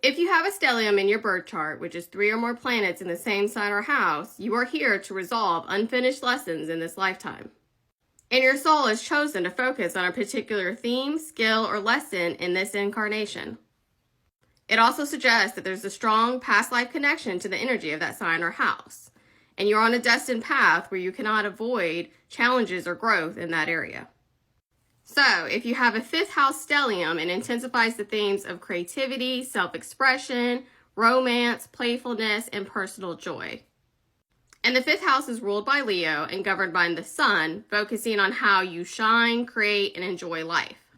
If you have a stellium in your birth chart, which is 3 or more planets in the same sign or house, you are here to resolve unfinished lessons in this lifetime. And your soul is chosen to focus on a particular theme, skill, or lesson in this incarnation. It also suggests that there's a strong past life connection to the energy of that sign or house, and you're on a destined path where you cannot avoid challenges or growth in that area. So, if you have a 5th house stellium, it intensifies the themes of creativity, self-expression, romance, playfulness, and personal joy. And the 5th house is ruled by Leo and governed by the sun, focusing on how you shine, create, and enjoy life.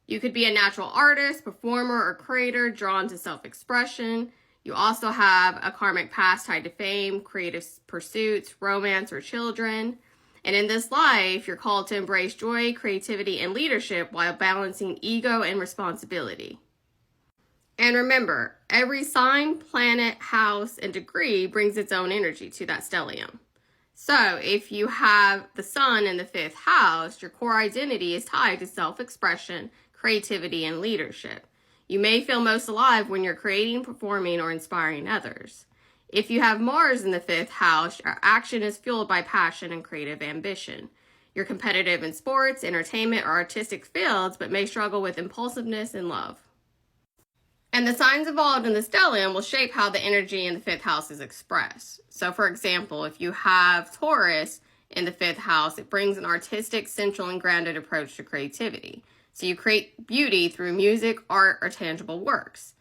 You could be a natural artist, performer, or creator drawn to self-expression. You also have a karmic past tied to fame, creative pursuits, romance, or children. And in this life, you're called to embrace joy, creativity, and leadership while balancing ego and responsibility. And remember, every sign, planet, house, and degree brings its own energy to that stellium. So if you have the sun in the 5th house, your core identity is tied to self-expression, creativity, and leadership. You may feel most alive when you're creating, performing, or inspiring others. If you have Mars in the 5th house, your action is fueled by passion and creative ambition. You're competitive in sports, entertainment, or artistic fields, but may struggle with impulsiveness and love. And the signs involved in the stellium will shape how the energy in the 5th house is expressed. So for example, if you have Taurus in the 5th house, it brings an artistic, sensual, and grounded approach to creativity. So you create beauty through music, art, or tangible works.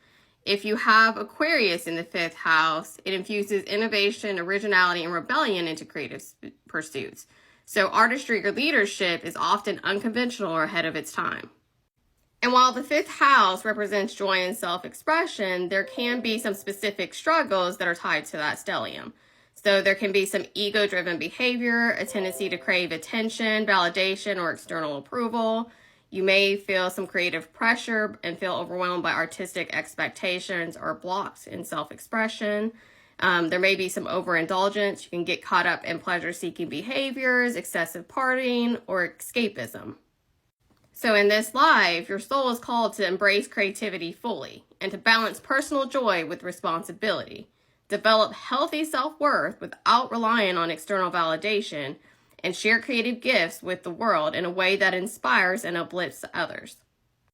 If you have Aquarius in the 5th house, it infuses innovation, originality, and rebellion into creative pursuits. So artistry or leadership is often unconventional or ahead of its time. And while the 5th house represents joy and self-expression, there can be some specific struggles that are tied to that stellium. So there can be some ego-driven behavior, a tendency to crave attention, validation, or external approval. You may feel some creative pressure and feel overwhelmed by artistic expectations or blocks in self-expression. There may be some overindulgence. You can get caught up in pleasure-seeking behaviors, excessive partying, or escapism. So in this life, your soul is called to embrace creativity fully and to balance personal joy with responsibility, develop healthy self-worth without relying on external validation, and share creative gifts with the world in a way that inspires and uplifts others.